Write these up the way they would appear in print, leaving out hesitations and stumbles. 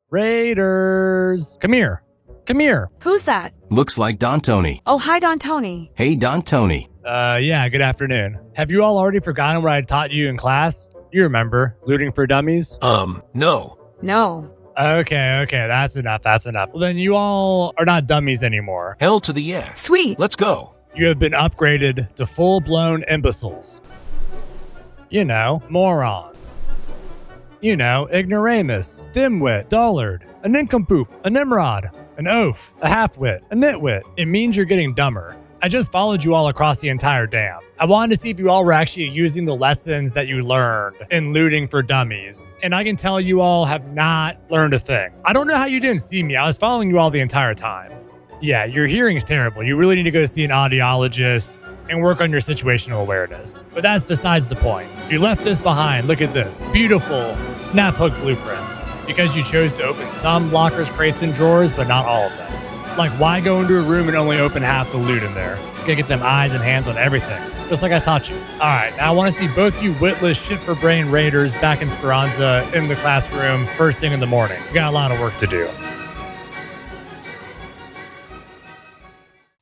Raiders. Come here. Come here. Who's that? Looks like Dontoni. Oh, hi, Dontoni. Hey, Dontoni. Yeah, good afternoon. Have you all already forgotten what I taught you in class? You remember, looting for dummies? No. No. Okay, that's enough. Well, then you all are not dummies anymore. Hell to the yes. Sweet. Let's go. You have been upgraded to full-blown imbeciles. You know, moron. You know, ignoramus, dimwit, dullard, a nincompoop, a nimrod, an oaf, a halfwit, a nitwit. It means you're getting dumber. I just followed you all across the entire dam. I wanted to see if you all were actually using the lessons that you learned in looting for dummies. And I can tell you all have not learned a thing. I don't know how you didn't see me. I was following you all the entire time. Yeah, your hearing is terrible. You really need to go see an audiologist and work on your situational awareness. But that's besides the point. You left this behind. Look at this. Beautiful SnapHook blueprint. Because you chose to open some lockers, crates, and drawers, but not all of them. Like, why go into a room and only open half the loot in there? You gotta get them eyes and hands on everything, just like I taught you. All right, now I want to see both you witless shit-for-brain raiders back in Speranza in the classroom first thing in the morning. We got a lot of work to do.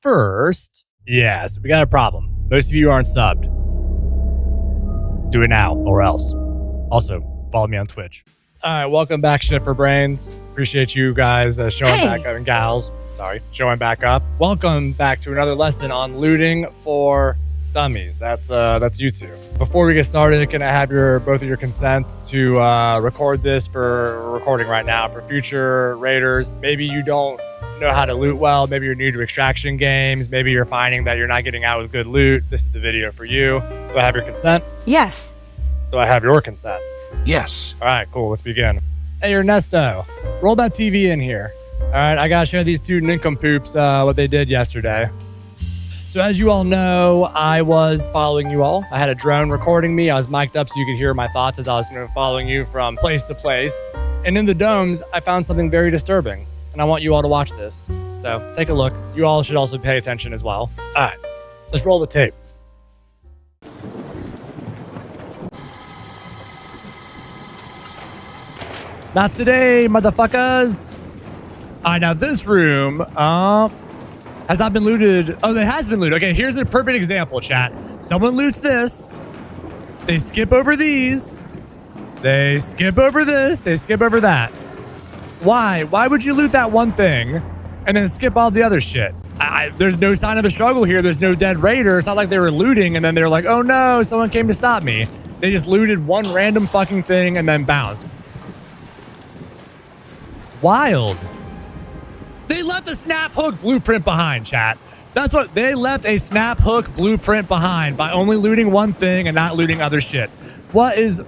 First, yeah, so we got a problem. Most of you aren't subbed. Do it now, or else. Also, follow me on Twitch. All right, welcome back, Shit4Brains. Appreciate you guys showing back up, and gals. Sorry, showing back up. Welcome back to another lesson on looting for dummies. That's you two. Before we get started, can I have both of your consents to record this for recording right now for future raiders? Maybe you don't know how to loot well. Maybe you're new to extraction games. Maybe you're finding that you're not getting out with good loot. This is the video for you. Do I have your consent? Yes. Do I have your consent? Yes. All right, cool. Let's begin. Hey, Ernesto, roll that TV in here. All right, I gotta show these two nincompoops what they did yesterday. So as you all know, I was following you all. I had a drone recording me. I was mic'd up so you could hear my thoughts as I was following you from place to place. And in the domes, I found something very disturbing. And I want you all to watch this. So take a look. You all should also pay attention as well. All right, let's roll the tape. Not today, motherfuckers. All right, now this room has not been looted. Oh, it has been looted. Okay, here's a perfect example, chat. Someone loots this. They skip over these. They skip over this. They skip over that. Why? Why would you loot that one thing and then skip all the other shit? There's no sign of a struggle here. There's no dead raider. It's not like they were looting and then they're like, oh no, someone came to stop me. They just looted one random fucking thing and then bounced. Wild. They left a SnapHook blueprint behind, chat. That's what they left, a SnapHook blueprint behind by only looting one thing and not looting other shit. What is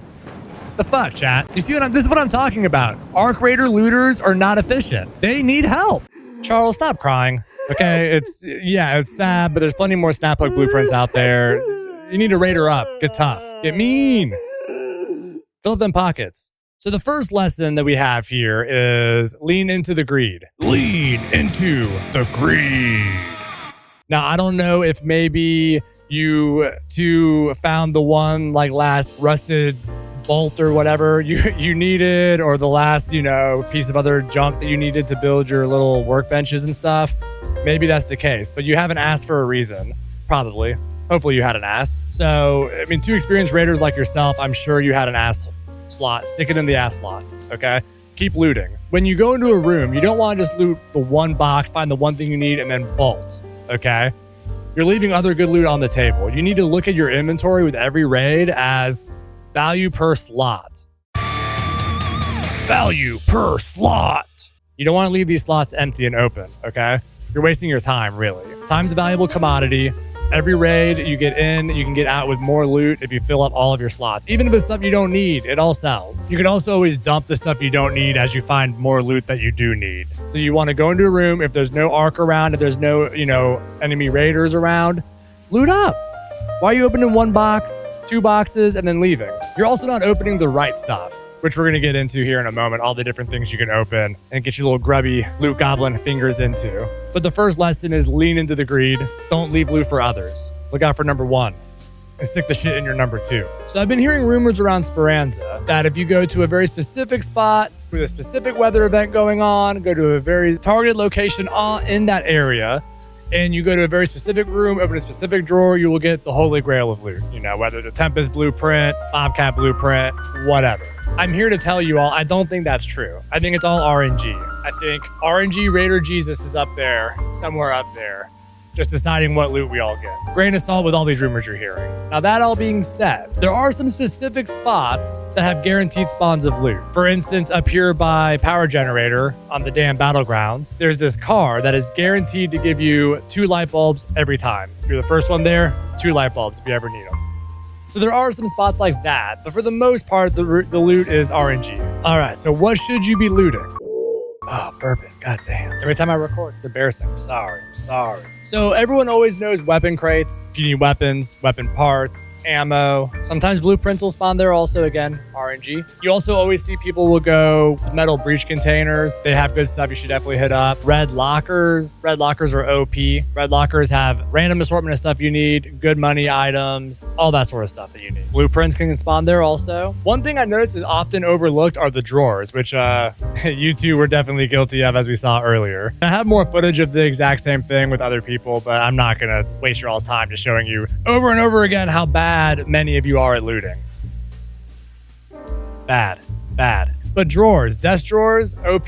the fuck, chat? You see this is what I'm talking about. Arc Raider looters are not efficient. They need help. Charles, stop crying. Okay, it's sad, but there's plenty more SnapHook blueprints out there. You need to raider up. Get tough. Get mean. Fill up them pockets. So the first lesson that we have here is lean into the greed. Lean into the greed. Now, I don't know if maybe you two found the one like last rusted bolt or whatever you needed, or the last, piece of other junk that you needed to build your little workbenches and stuff. Maybe that's the case, but you haven't asked for a reason. Probably. Hopefully you had an ass. So, I mean, two experienced raiders like yourself, I'm sure you had an ass slot. Stick it in the ass slot, okay? Keep looting. When you go into a room, you don't want to just loot the one box, find the one thing you need, and then bolt, okay? You're leaving other good loot on the table. You need to look at your inventory with every raid as value per slot. Value per slot. You don't want to leave these slots empty and open, okay? You're wasting your time, really. Time's a valuable commodity. Every raid you get in, you can get out with more loot if you fill up all of your slots. Even if it's stuff you don't need, it all sells. You can also always dump the stuff you don't need as you find more loot that you do need. So you want to go into a room, if there's no arc around, if there's no, enemy raiders around, loot up. Why are you opening one box, two boxes, and then leaving? You're also not opening the right stuff, which we're going to get into here in a moment, all the different things you can open and get your little grubby loot goblin fingers into. But the first lesson is lean into the greed. Don't leave loot for others. Look out for number one. and stick the shit in your number 2. So I've been hearing rumors around Speranza that if you go to a very specific spot with a specific weather event going on, go to a very targeted location in that area, and you go to a very specific room, open a specific drawer, you will get the holy grail of loot. You know, whether it's a Tempest blueprint, Bobcat blueprint, whatever. I'm here to tell you all, I don't think that's true. I think it's all RNG. I think RNG Raider Jesus is up there, somewhere up there, just deciding what loot we all get. Grain of salt with all these rumors you're hearing. Now, that all being said, there are some specific spots that have guaranteed spawns of loot. For instance, up here by Power Generator on the damn Battlegrounds, there's this car that is guaranteed to give you 2 light bulbs every time. If you're the first one there, 2 light bulbs if you ever need them. So there are some spots like that, but for the most part, the loot is RNG. All right, so what should you be looting? Oh, burping, goddamn. Every time I record, it's embarrassing. I'm sorry. So everyone always knows weapon crates. If you need weapons, weapon parts, ammo. Sometimes blueprints will spawn there also, again, RNG. You also always see people will go with metal breach containers. They have good stuff you should definitely hit up. Red lockers. Red lockers are OP. Red lockers have random assortment of stuff you need, good money items, all that sort of stuff that you need. Blueprints can spawn there also. One thing I noticed is often overlooked are the drawers, which you two were definitely guilty of, as we saw earlier. I have more footage of the exact same thing with other people, but I'm not going to waste your all's time just showing you over and over again how bad many of you are at looting. Bad. But drawers, desk drawers, OP,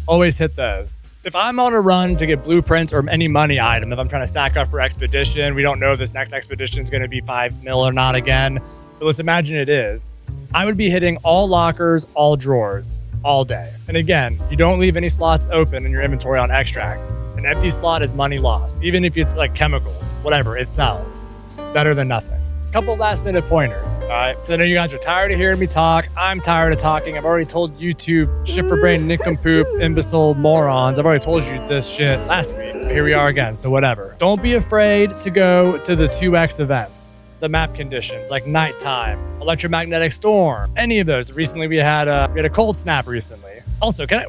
always hit those. If I'm on a run to get blueprints or any money item, if I'm trying to stack up for expedition, we don't know if this next expedition is going to be 5 mil or not again, but let's imagine it is. I would be hitting all lockers, all drawers, all day. And again, you don't leave any slots open in your inventory on extract. An empty slot is money lost. Even if it's like chemicals, whatever, it sells. It's better than nothing. Couple last minute pointers, all right? I know you guys are tired of hearing me talk. I'm tired of talking. I've already told YouTube, shit for brain, nincompoop, imbecile morons. I've already told you this shit last week. Here we are again, so whatever. Don't be afraid to go to the 2x events. The map conditions like nighttime, electromagnetic storm, any of those. Recently we had a cold snap recently. Also, can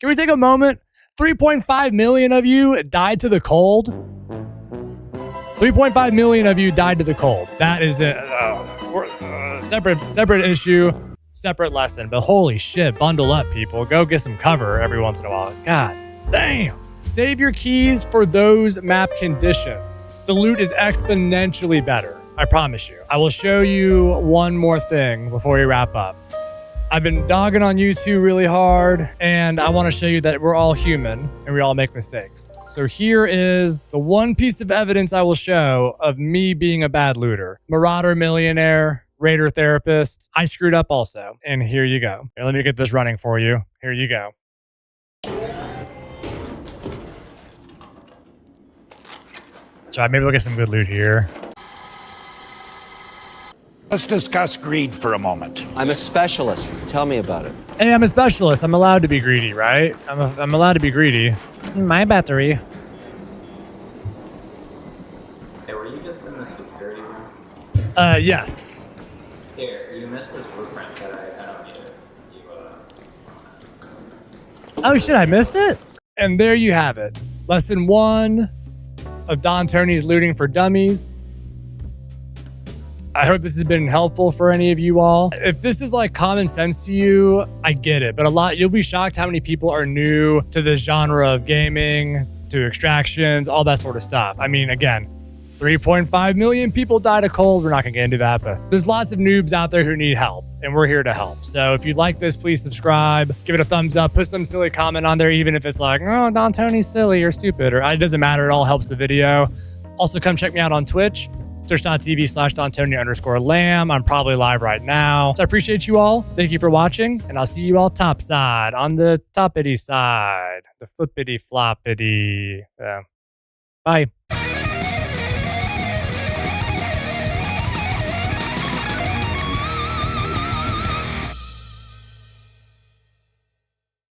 we take a moment? 3.5 million of you died to the cold. 3.5 million of you died to the cold. That is a separate issue, separate lesson. But holy shit, bundle up, people. Go get some cover every once in a while. God damn. Save your keys for those map conditions. The loot is exponentially better. I promise you. I will show you one more thing before we wrap up. I've been dogging on you two really hard, and I want to show you that we're all human and we all make mistakes. So here is the one piece of evidence I will show of me being a bad looter. Marauder millionaire, raider therapist. I screwed up also. And here you go. Here, let me get this running for you. Here you go. So maybe we'll get some good loot here. Let's discuss greed for a moment. I'm a specialist. Tell me about it. Hey, I'm a specialist. I'm allowed to be greedy, right? I'm allowed to be greedy. My battery. Hey, were you just in the security room? Yes. Here, you missed this blueprint that I had on you. Oh shit, I missed it? And there you have it. Lesson 1 of Dontoni's looting for dummies. I hope this has been helpful for any of you all. If this is like common sense to you, I get it. But you'll be shocked how many people are new to this genre of gaming, to extractions, all that sort of stuff. I mean, again, 3.5 million people died of cold. We're not gonna get into that, but there's lots of noobs out there who need help, and we're here to help. So if you like this, please subscribe, give it a thumbs up, put some silly comment on there, even if it's like, oh, Dontoni's silly or stupid, or it doesn't matter, it all helps the video. Also, come check me out on Twitch. Twitch.tv/Dontoni_lamb. I'm probably live right now. So I appreciate you all. Thank you for watching, and I'll see you all topside on the toppity side, the flippity floppity. Bye.